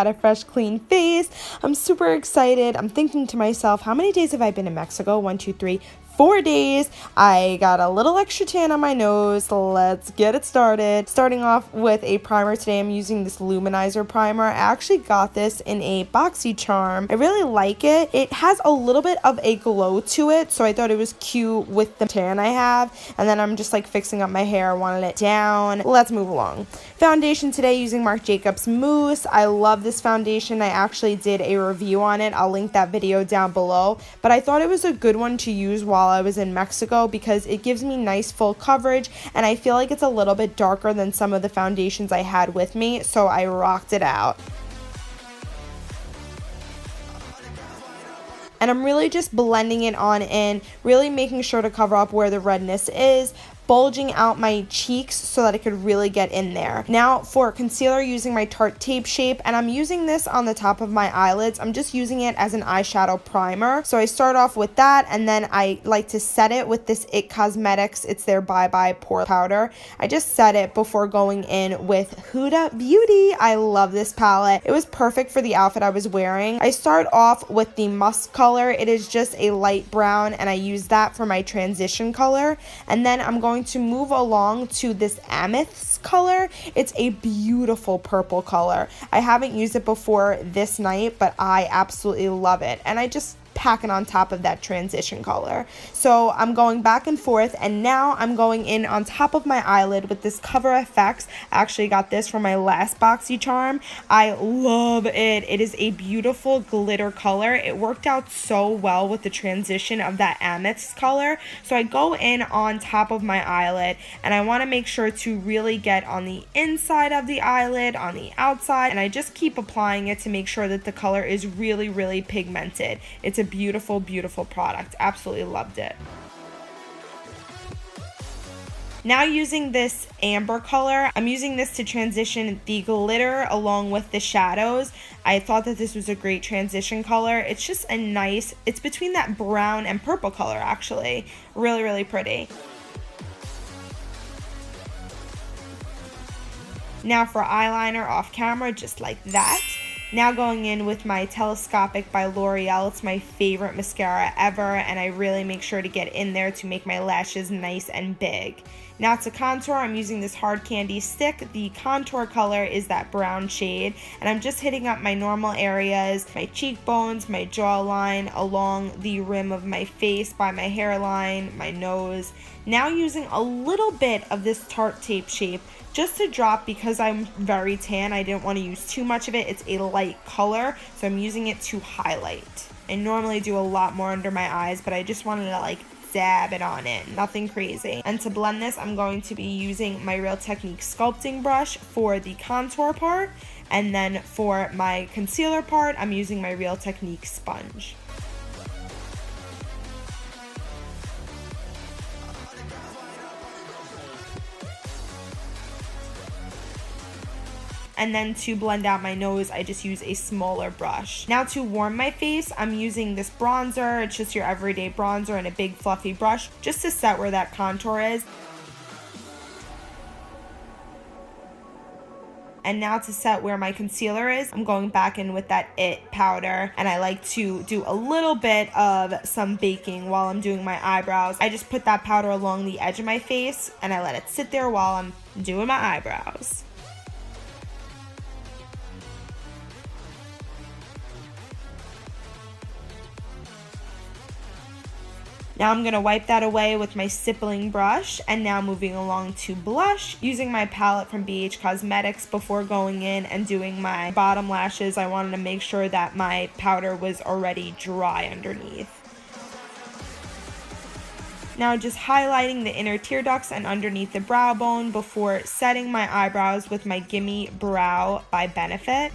got a fresh, clean face. I'm super excited. I'm thinking to myself, how many days have I been in Mexico? 1, 2, 3, 4 days. I got a little extra tan on my nose. Let's get it started. Starting off with a primer today, I'm using this luminizer primer. I actually got this in a boxy charm. I really like it. It has a little bit of a glow to it, so I thought it was cute with the tan I have. And then I'm just like fixing up my hair. I wanted it down. Let's move along. Foundation today, using Marc Jacobs Mousse. I love this foundation. I actually did a review on it. I'll link that video down below. But I thought it was a good one to use while I was in Mexico because it gives me nice full coverage, and I feel like it's a little bit darker than some of the foundations I had with me, so I rocked it out. And I'm really just blending it on in, really making sure to cover up where the redness is, bulging out my cheeks so that it could really get in there. Now for concealer, using my Tarte Tape Shape, and I'm using this on the top of my eyelids. I'm just using it as an eyeshadow primer. So I start off with that, and then I like to set it with this IT Cosmetics. It's their Bye Bye Pore Powder. I just set it before going in with Huda Beauty. I love this palette. It was perfect for the outfit I was wearing. I start off with the Musk color. It is just a light brown, and I use that for my transition color. And then I'm going to move along to this Amethyst color. It's a beautiful purple color. I haven't used it before this night, but I absolutely love it. And I just pack it on top of that transition color. So I'm going back and forth, and now I'm going in on top of my eyelid with this Cover FX. I actually got this from my last boxy charm. I love it. It is a beautiful glitter color. It worked out so well with the transition of that amethyst color. So I go in on top of my eyelid, and I want to make sure to really get on the inside of the eyelid, on the outside, and I just keep applying it to make sure that the color is really, really pigmented. It's a beautiful, beautiful product. Absolutely loved it. Now using this amber color, I'm using this to transition the glitter along with the shadows. I thought that this was a great transition color. It's just a nice, it's between that brown and purple color actually. Really, really pretty. Now for eyeliner off camera, just like that. Now going in with my Telescopic by L'Oreal. It's my favorite mascara ever, and I really make sure to get in there to make my lashes nice and big. Now to contour, I'm using this Hard Candy stick. The contour color is that brown shade, and I'm just hitting up my normal areas, my cheekbones, my jawline, along the rim of my face, by my hairline, my nose. Now using a little bit of this Tarte Tape Shape, just to drop because I'm very tan. I didn't want to use too much of it. It's a light color, so I'm using it to highlight. I normally do a lot more under my eyes, but I just wanted to like dab it on it, nothing crazy. And to blend this, I'm going to be using my Real Technique sculpting brush for the contour part, and then for my concealer part, I'm using my Real Technique sponge. And then to blend out my nose, I just use a smaller brush. Now to warm my face, I'm using this bronzer. It's just your everyday bronzer and a big fluffy brush just to set where that contour is. And now to set where my concealer is, I'm going back in with that IT powder, and I like to do a little bit of some baking while I'm doing my eyebrows. I just put that powder along the edge of my face, and I let it sit there while I'm doing my eyebrows. Now I'm going to wipe that away with my stippling brush, and now moving along to blush, using my palette from BH Cosmetics. Before going in and doing my bottom lashes, I wanted to make sure that my powder was already dry underneath. Now just highlighting the inner tear ducts and underneath the brow bone before setting my eyebrows with my Gimme Brow by Benefit.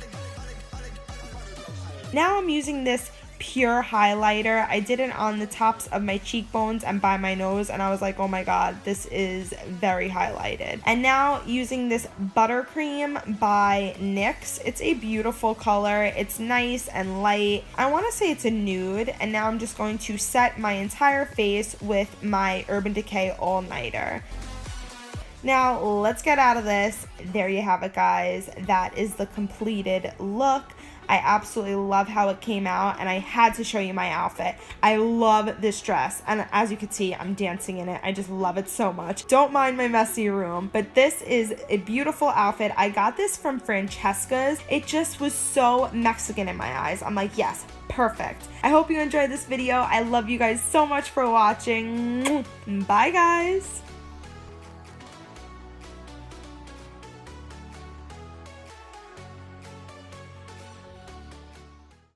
Now I'm using this pure highlighter. I did it on the tops of my cheekbones and by my nose, and I was like, oh my god, this is very highlighted. And now using this Buttercream by NYX. It's a beautiful color. It's nice and light. I want to say it's a nude, and now I'm just going to set my entire face with my Urban Decay All Nighter. Now let's get out of this. There you have it, guys. That is the completed look. I absolutely love how it came out, and I had to show you my outfit. I love this dress, and as you can see, I'm dancing in it. I just love it so much. Don't mind my messy room, but this is a beautiful outfit. I got this from Francesca's. It just was so Mexican in my eyes. I'm like, yes, perfect. I hope you enjoyed this video. I love you guys so much for watching. Bye, guys.